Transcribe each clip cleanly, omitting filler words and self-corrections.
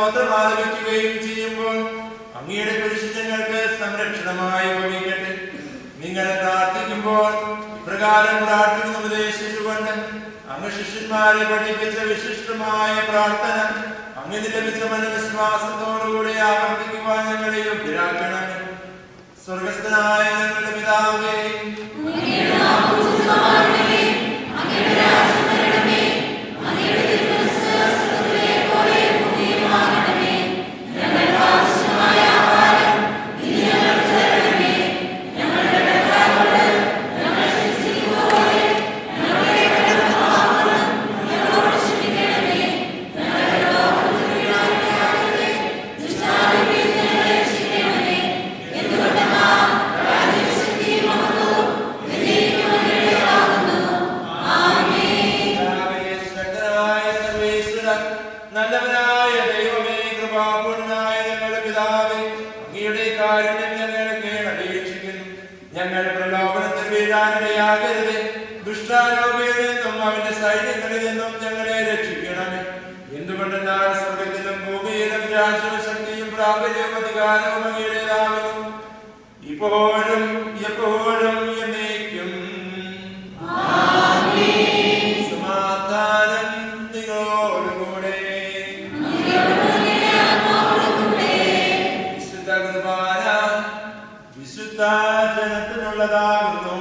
സ്തോത്രം ആലപിക്കുകയും ചെയ്യുമ്പോൾ അങ്ങയുടെ പരിശുദ്ധങ്ങൾക്ക് സംരക്ഷണമായി ഭവിക്കട്ടെ. നിങ്ങൾ പ്രാർത്ഥിക്കുമ്പോൾ ഇപ്രകാരം പ്രാർത്ഥന ഉപദേശിച്ചുകൊണ്ട് അങ്ങ് ശിഷ്യന്മാരെ പഠിപ്പിച്ച വിശിഷ്ടമായ പ്രാർത്ഥന അങ്ങനെ ലഭിച്ച മനവിശ്വാസത്തോടുകൂടി ആവർത്തിക്കുവാൻ ഞങ്ങളെ യോഗ്യരാക്കണം. സ്വർഗസ്ഥനായ ഞങ്ങളുടെ പിതാവേ, നല്ലവനായ ദൈവമേ, കൃപാപൂർണനായ ഞങ്ങളുടെ പിതാവേ, അങ്ങയുടെ കാരുണ്യം ഞങ്ങളെ അപേക്ഷിക്കുന്നു. ഞങ്ങൾ പ്രലോഭനത്തിൽ വീഴാനിടയാകരുത്. ദുഷ്ടാരൂപിയിൽ നിന്നും അവന്റെ സൈന്യങ്ങളിൽ നിന്നും ഞങ്ങളെ രക്ഷിക്കണമേ. എന്തുകൊണ്ടെന്നാൽ സ്വർഗത്തിലും ഭൂമിയിലും രാജ്യവും ശക്തിയും പ്രാബല്യവും അധികാരവും അങ്ങയുടേതാകുന്നു, ഇപ്പോഴും എപ്പോഴും എന്നേക്കും. സമാധാനം നിങ്ങളോടുകൂടെ. വിശുദ്ധ കുർബാന വിശുദ്ധ ജനത്തിനുള്ളതാകുന്നു.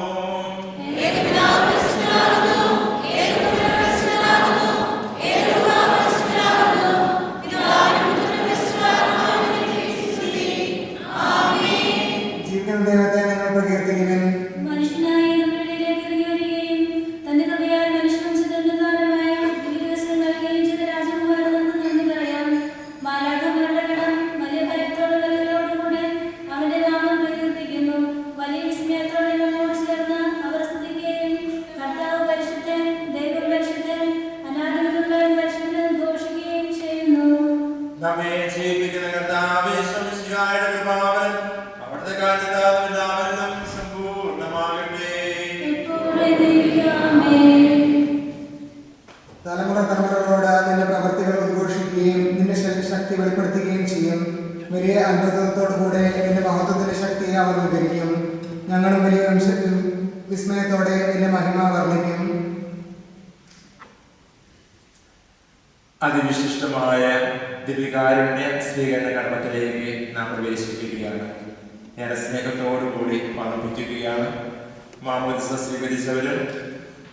ദൈവത്തെ ഞങ്ങൾ പ്രകീർത്തിക്കുവിൻ. മനുഷ്യനായി നമ്മുടെ ഇടയിലേക്ക് ഇറങ്ങിവരികയും തന്റെ കൃപയാൽ മനുഷ്യവംശത്തിന്റെ താരമായ ദിവസം നൽകുകയും ചെയ്ത രാജകുമാരനെന്ന് നന്ദി പറയാം. മാലാഖമാരുടെ ഗണം വലിയ ഭയത്തോടുകൂടെ അവന്റെ നാമം പ്രകീർത്തിക്കുന്നു. വലിയ വിസ്മയത്തോടെ നമ്മോട് ചേർന്ന് അവർ സ്തുതിക്കുകയും കർത്താവ് പരിശുദ്ധൻ, ദൈവം പരിശുദ്ധൻ, അനാദിമുതലുള്ള പരിശുദ്ധൻ ഘോഷിക്കുകയും ചെയ്യുന്നു. നമ്മെ ജീവിക്കുന്ന കർത്താവേ, ശംസിഹായുടെ കൃപാവരം അവിടുത്തെ കാലത്താവെല്ലാം സമ്പൂർണ്ണമാകട്ടെ. തലമുറ തലമുറകളോട് നിന്റെ പ്രവർത്തികൾ ഉദ്ഘോഷിക്കുകയും നിന്റെ ശക്തി വെളിപ്പെടുത്തുകയും ചെയ്യും. വലിയ അത്ഭുതത്തോടുകൂടെ നിന്റെ മഹത്വത്തിന്റെ ശക്തിയെ അവർ വിവരിക്കും. ഞങ്ങളും വലിയ വിസ്മയത്തോടെ നിന്റെ മഹിമ വർണ്ണിക്കും. അതിവിശിഷ്ടമായ ദിവ്യകാരുണ്യ സ്വീകരണ കർമ്മത്തിലേക്ക് നാം പ്രവേശിക്കുകയാണ്. ഞാൻ സ്നേഹത്തോടുകൂടി പാർപ്പിക്കുകയാണ്. മാമോദിസ സ്വീകരിച്ചവരും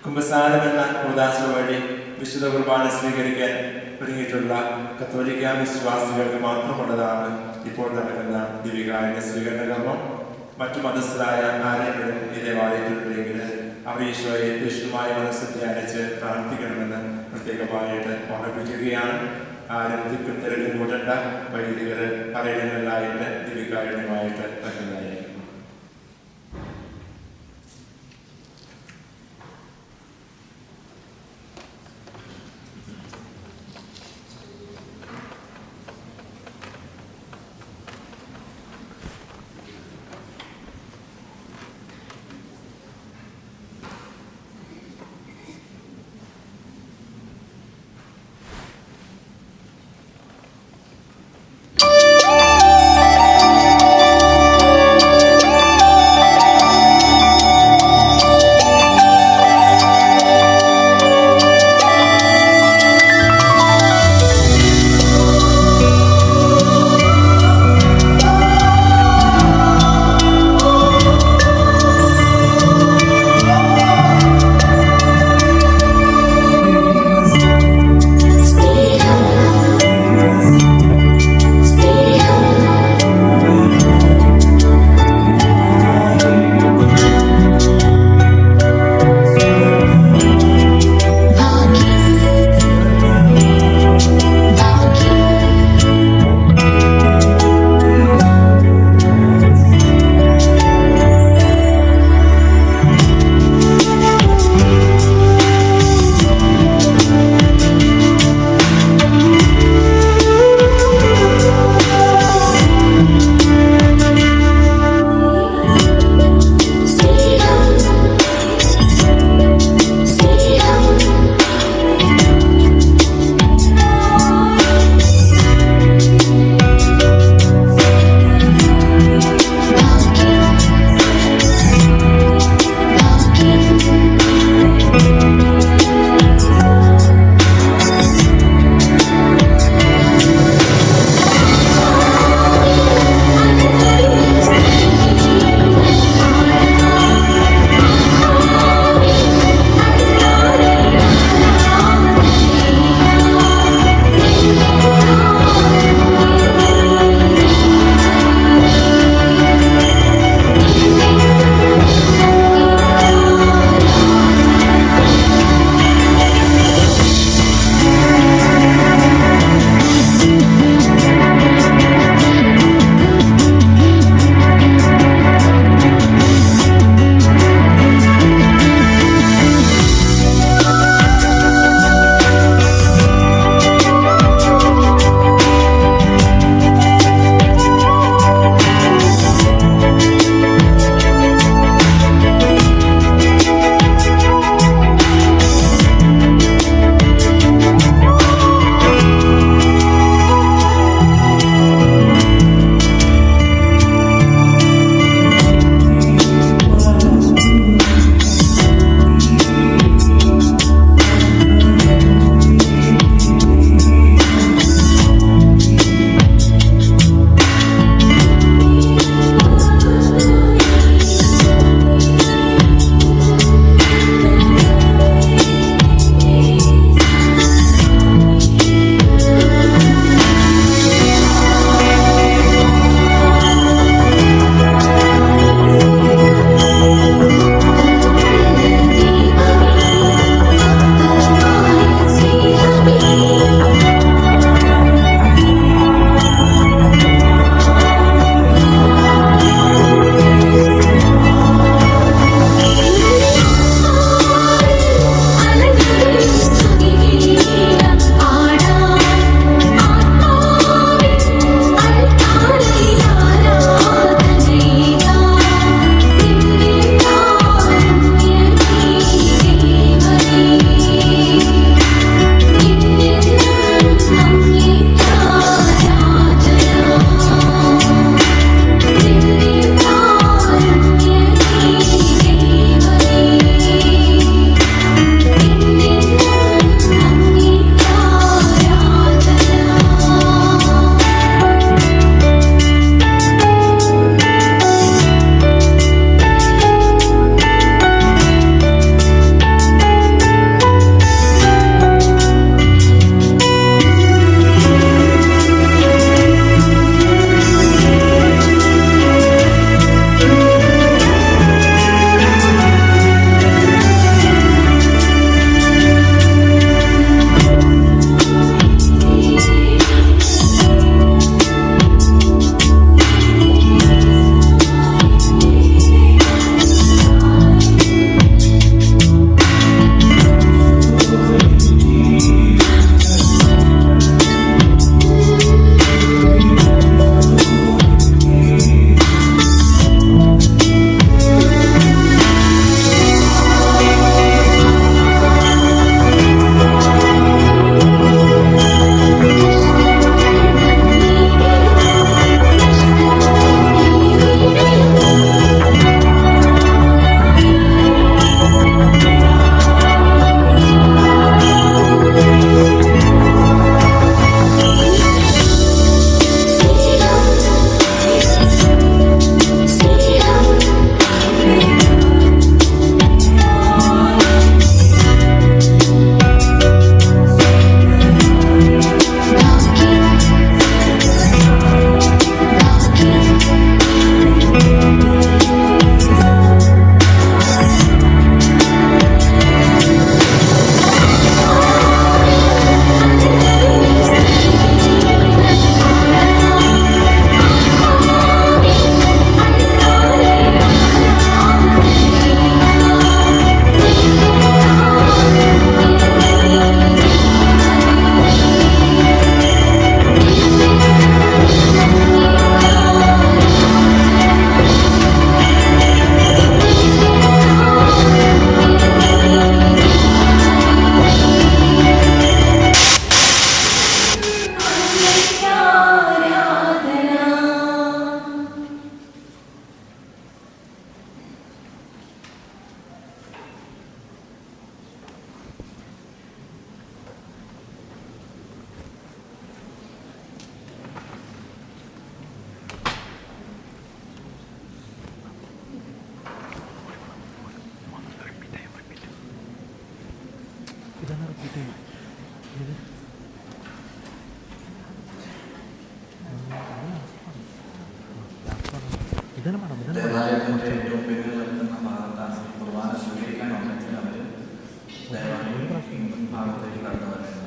കുംഭസാരം എന്ന ഉദാസ വഴി വിശുദ്ധ കുർബാന സ്വീകരിക്കാൻ ഒരുങ്ങിയിട്ടുള്ള കത്തോലിക്ക വിശ്വാസികൾക്ക് മാത്രമുള്ളതാണ് ഇപ്പോൾ നടക്കുന്ന ദിവ്യകാരുണ്യ സ്വീകരണ കർമ്മം. മറ്റു മതസ്ഥരായ ആരെങ്കിലും ഈ ദേവാലയത്തിലുണ്ടെങ്കിൽ അവർ ഈശോയെ വിഷ്ണുമായ മനസ്സത്തെ അടച്ച് പ്രാർത്ഥിക്കണമെന്ന് പ്രത്യേകമായിട്ട് ഓർമ്മിപ്പിക്കുകയാണ്. ആരും തിക്കും തിരക്കും കൂട്ടേണ്ട. വൈദികർ പറയണങ്ങളിലായിട്ട് ദിവ്യകാരുണ്യമായിട്ട് വരുന്നതായിരിക്കും. ദേവാലയത്തിൻ്റെ ഏറ്റവും പേര് നിർത്തുന്ന ഭാഗത്താണ് കുർബാന സ്വീകരിക്കാൻ വന്നെങ്കിൽ അവർ ദേവാലയം ഭാഗത്തേക്ക് കടന്നു വരുന്നത്.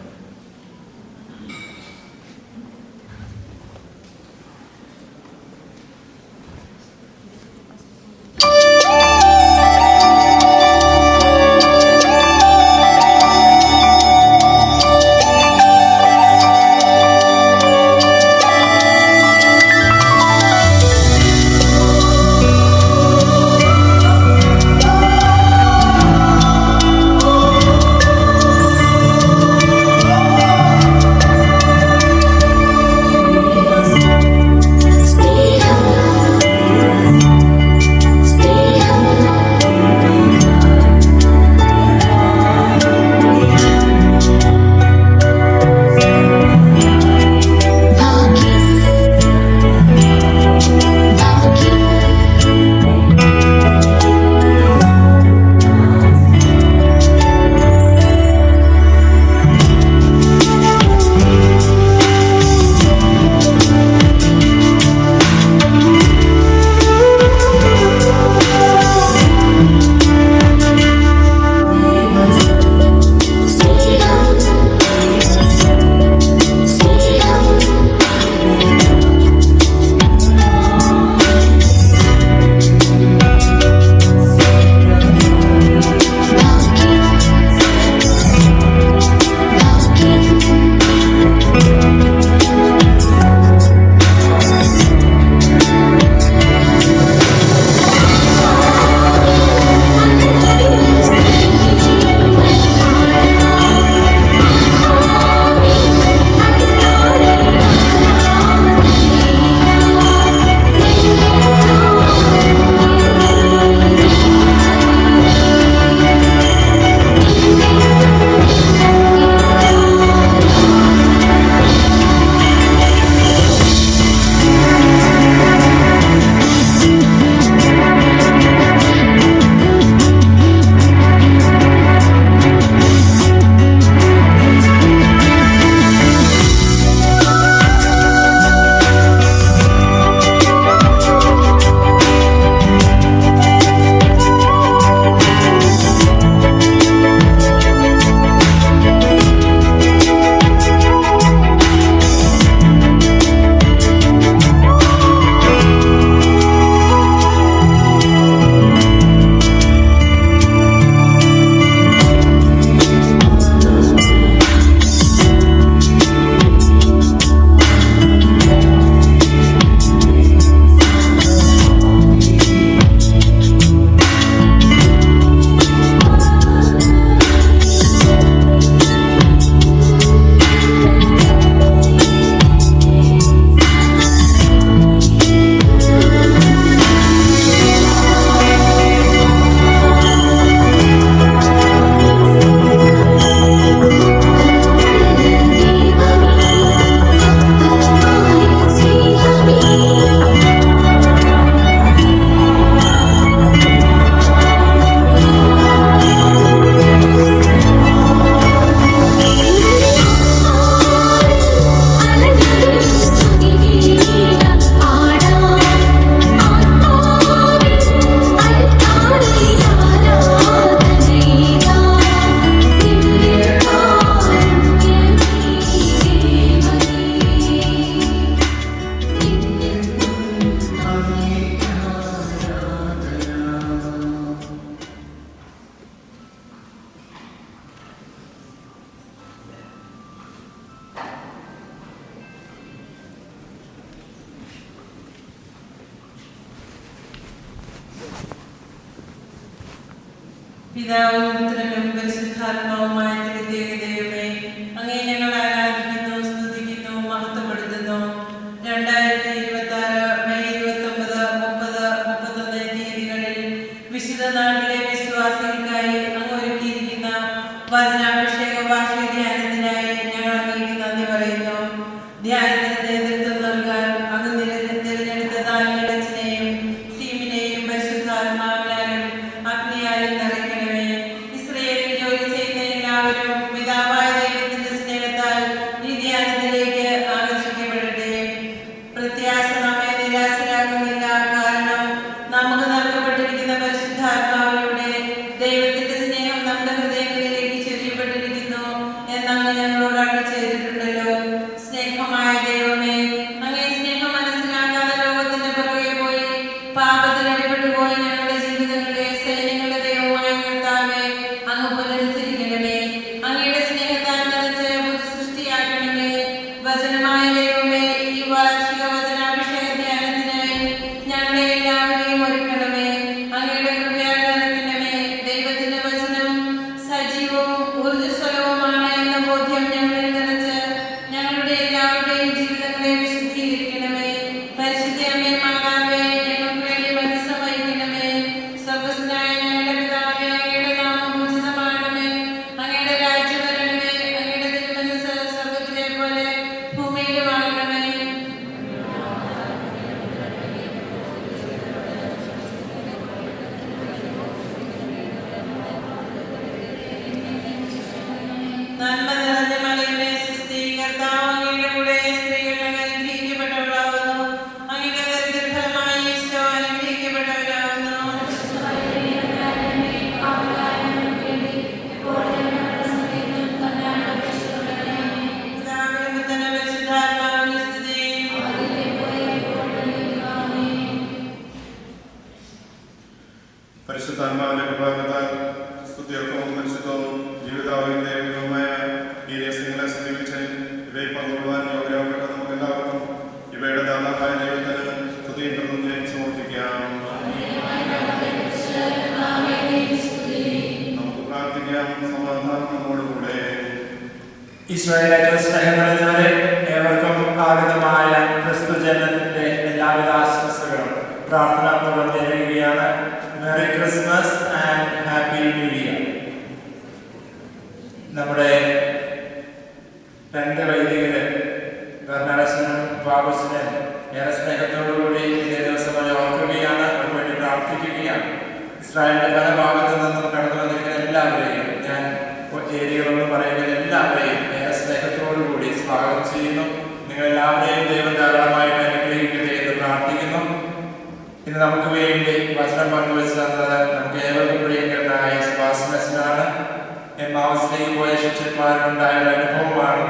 പിതാവും പുത്രനും പരിശുദ്ധാത്മാവുമായ ദൈവമേ, അങ്ങേ ഞങ്ങൾ ആരാധിക്കുന്നു, സ്തുതിക്കുന്നു, മഹത്വപ്പെടുത്തുന്നു. 2026 മെയ് 29, 30, 31 തീയതികളിൽ വിശുദ്ധ നാട്ടിലെ വിശ്വാസികൾക്കായി അങ്ങ് ഒരുക്കിയിരിക്കുന്ന വചനാഭിഷേക വാർഷിക ധ്യാനത്തിനായി ഞങ്ങൾ അങ്ങേക്ക് നന്ദി പറയുന്നു. ധ്യാനത്തിന് നേതൃത്വം നൽകാൻ അങ്ങ് തിരഞ്ഞെടുത്ത ദാനിയേലച്ചനെയും ടീമിനെയും പരിശുദ്ധാത്മാവിനാലും അഗ്നിയാലും നിറയ്ക്കണമേ. ഇസ്രയേലിൽ ജോലി ചെയ്യുന്ന എല്ലാവരും പിതാവായ ദൈവത്തിന്റെ സ്നേഹത്താൽ ഈ ധ്യാനത്തിലേക്ക് ആകർഷിക്കപ്പെടട്ടെ. പ്രത്യാശ നമ്മെ നിരാശരാക്കുന്നില്ല, കാരണം ഈശോയുടെ ഏറ്റവും സ്നേഹം നിറഞ്ഞവരെ, ഏവർക്കും ആഗതമായ ക്രിസ്തു ജനനത്തിന്റെ എല്ലാവിധ ആശംസകളും പ്രാർത്ഥനാപൂർവ്വം നേരുകയാണ്. Merry Christmas and happy new year. നമ്മുടെ രണ്ട് വൈദികര് ബർണാഡസിനും ബാബുസിനും ഏറെ സ്നേഹത്തോടുകൂടി ഇതേ ദിവസം ഓർക്കുകയാണ്, അവർക്ക് വേണ്ടി പ്രാർത്ഥിക്കുകയാണ്. ഇസ്രായേലിന്റെ പല ഭാഗത്തു നിന്നും കടന്നു വന്നിരിക്കുന്ന എല്ലാവരെയും, ഞാൻ ഏരിയകളൊന്നും പറയുന്നത് എല്ലാവരെയും ഏറെ സ്നേഹത്തോടുകൂടി സ്വാഗതം ചെയ്യുന്നു. നിങ്ങളെല്ലാവരെയും ദൈവം ധാരാളമായിട്ട് അനുഗ്രഹിക്കട്ടെ എന്ന് പ്രാർത്ഥിക്കുന്നു. ഇന്ന് നമുക്ക് വേണ്ടി വചനം പങ്കുവെച്ച് തന്നത് നമുക്ക് ഏവർക്കും പ്രിയങ്കരനായ സ്വാസ്മനാണ്. എമ്മാവസിലേക്ക് പോയ ശിഷ്യന്മാർക്കുണ്ടായ ഒരു അനുഭവമാണ്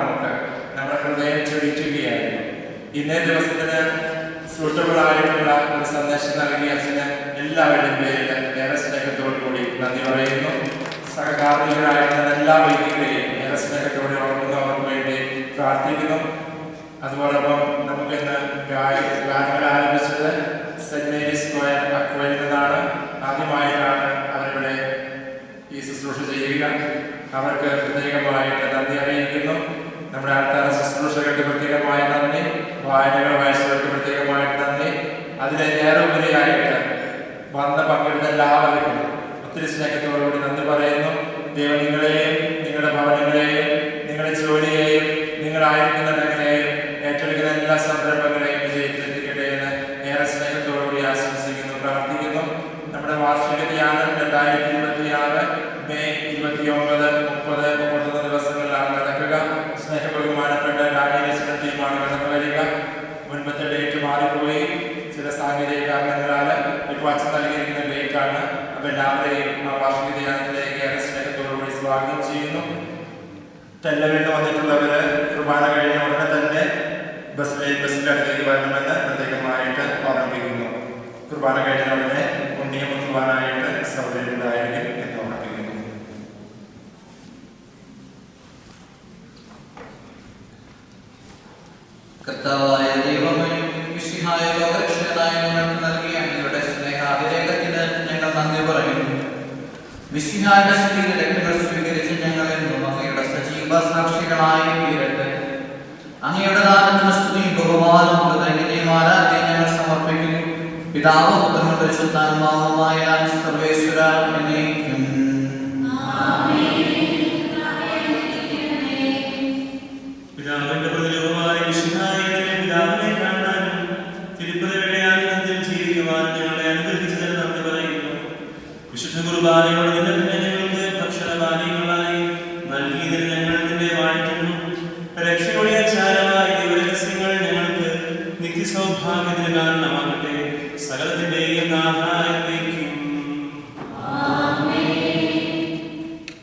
നമ്മുടെ ഹൃദയം ചൊരിക്കുകയായിരുന്നു. ഇന്നേ ദിവസത്തിന് സൂട്ടബിൾ ആയിട്ടുള്ള ഒരു സന്ദേശം നൽകിയ അച്ഛന് എല്ലാവരുടെയും പേരിൽ ഏറെ സ്നേഹത്തോടു കൂടി നന്ദി പറയുന്നു. സഹകാർമികരായിരുന്ന എല്ലാ വ്യക്തികളെയും ഏറെ സ്നേഹത്തോടെ ഓർക്കുന്നവർക്ക് വേണ്ടി പ്രാർത്ഥിക്കുന്നു. അതോടൊപ്പം നമുക്കിന്ന് ഗാനങ്ങൾ ആരംഭിച്ചത് സെന്റ് മേരീസ് സ്ക്വയർ അക്വയിൽ നിന്നാണ്. ആദ്യമായിട്ടാണ് അവരിവിടെ ഈ ശുശ്രൂഷ ചെയ്യുക. അവർക്ക് പ്രത്യേകമായിട്ട് നന്ദി അറിയിക്കുന്നു. നമ്മുടെ ആൾക്കാർ ശുശ്രൂഷകൾക്ക് പ്രത്യേകമായ നന്ദി, വായനകൾ വായിച്ചവർക്ക് പ്രത്യേകമായിട്ട് നന്ദി. അതിലേറെ ഉപരിയായിട്ട് വന്ന് പങ്കെടുത്ത എല്ലാവർക്കും ഒത്തിരി സ്നേഹത്തോടുകൂടി നന്ദി പറയുന്നു. ദൈവം നിങ്ങളെയും നിങ്ങളുടെ ഭവനങ്ങളെയും നിങ്ങളുടെ ജോലിയെയും നിങ്ങളായിരിക്കുന്നിടങ്ങളെയും ഏറ്റെടുക്കുന്ന എല്ലാ സംരംഭങ്ങളെയും വിജയത്തിലെത്തിക്കട്ടെ എന്ന് ഏറെ സ്നേഹത്തോടുകൂടി ആശംസിക്കുന്നു, പ്രാർത്ഥിക്കുന്നു. നമ്മുടെ വാർഷിക ധ്യാനം 2026 മെയ് 29, 30, 31 ദിവസങ്ങളിലാണ് നടക്കുക. സ്നേഹബഹുമാനപ്പെട്ട ഡാനിയൽ ടീമാണ് കടന്നു വരിക. മുൻപത്തെ ഡേറ്റ് മാറിപ്പോയി, ചില സാങ്കേതിക കാരണങ്ങളാൽ ഇപ്പോൾ അച്ഛൻ നൽകിയിരിക്കുന്ന ഡേറ്റാണ്. അപ്പോൾ എല്ലാവരെയും ആ വാർഷിക ധ്യാനത്തിലേക്ക് ഏറെ സ്നേഹത്തോടുകൂടി സ്വാഗതം ചെയ്യുന്നു. ടെല്ലവിൽ വന്നിട്ടുള്ളവര് കുർബാന കഴിഞ്ഞ ഉടനെ തന്നെ ബസ്സിന്റെ അടുത്തേക്ക് വരണമെന്ന് പ്രത്യേകമായിട്ട് ഓർമ്മിപ്പിക്കുന്നു. കുർബാന കഴിഞ്ഞ ഉടനെ പുണ്യം കുർബാനായിട്ട് സൗകര്യമുണ്ടായിരിക്കും എന്ന് ഓർമ്മിപ്പിക്കുന്നു. കർത്താവായ ദൈവമേ, മിശിഹായ ലോകരക്ഷകനായ ഞങ്ങൾക്ക് നൽകിയ അങ്ങയുടെ സ്നേഹാതിരേകത്തിന് ഞങ്ങൾ നന്ദി പറയുന്നു. മിശിഹായുടെ ശരീര രക്തങ്ങൾ സ്വീകരിച്ച് ഞങ്ങളെന്നും അങ്ങയുടെ സജീവ സാക്ഷികളായി തീരട്ടെ. അങ്ങയുടെ ദാനത്തിന് സ്തുതിയും ബഹുമാനവും കൃതജ്ഞതയും ആരാധനയും ഞങ്ങൾ സമർപ്പിക്കുന്നു. പിതാവ് പുത്രനും പരിശുദ്ധാത്മാവുമായ സർവേശ്വര എന്നേക്കും. പിതാവിന്റെ പ്രതിരൂപമായ മിശിഹായെ പിതാവിനെ കാണാനും തിരുപ്പതിയുടെ ആനന്ദത്തിൽ ജീവിക്കുവാനും ഞങ്ങളെ അനുഗ്രഹിച്ചതിന് നന്ദി പറയുന്നു. വിശുദ്ധ കുർബാനയോട് നിന്നെ ഞങ്ങൾക്ക് ഭക്ഷണപാനീയങ്ങളായി നൽകിയതിന് ഞങ്ങൾ നിന്നെ വാഴ്ത്തുന്നു. രക്ഷയുടെ ആചാരമായ ദൈവരഹസ്യങ്ങൾ ഞങ്ങൾക്ക് നിത്യസൗഭാഗ്യത്തിന് കാരണമാകട്ടെ. സകലത്തിന്റെയും നാഥായിരിക്കും.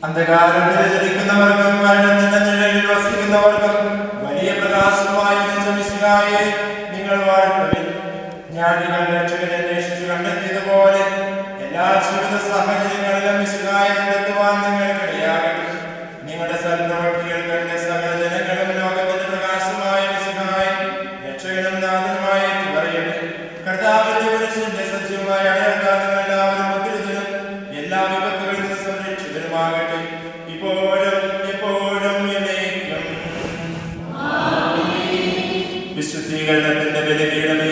അന്ധകാരത്തിൽ ചലിക്കുന്നവർക്കും മരണത്തിന്റെ നിഴലിൽ വസിക്കുന്നവർക്കും വലിയ പ്രകാശമായി മിശിഹായെ നിങ്ങൾ വാഴ്ത്തുവിൻ. ഞാൻ നിങ്ങളുടെ രക്ഷകനെ അന്വേഷിച്ച് കണ്ടെത്തിയതുപോലെ എല്ലാ ജീവിത സാഹചര്യങ്ങളിലും മിശിഹായെ കണ്ടെത്തുവാൻ നിങ്ങൾക്കിടയാകട്ടെ. നിങ്ങളുടെ സൽപ്രവൃത്തികൾ കണ്ട സകല ജനങ്ങളും ലോകത്തിന്റെ പ്രകാശമായ മിശിഹായെ രക്ഷകനും നാഥനുമായി പറയട്ടെ. കർത്താവിന്റെ പുരുഷന്റെ സത്യമായ അടയാളങ്ങൾ എല്ലാവരും ഒത്തിരിതരും എല്ലാ വിപത്തുകളിൽ നിന്ന് സംരക്ഷിതരുമാകട്ടെ, ഇപ്പോഴും എപ്പോഴും എന്നേക്കും. വിശുദ്ധീകരണത്തിന്റെ ബലിപീഠമേ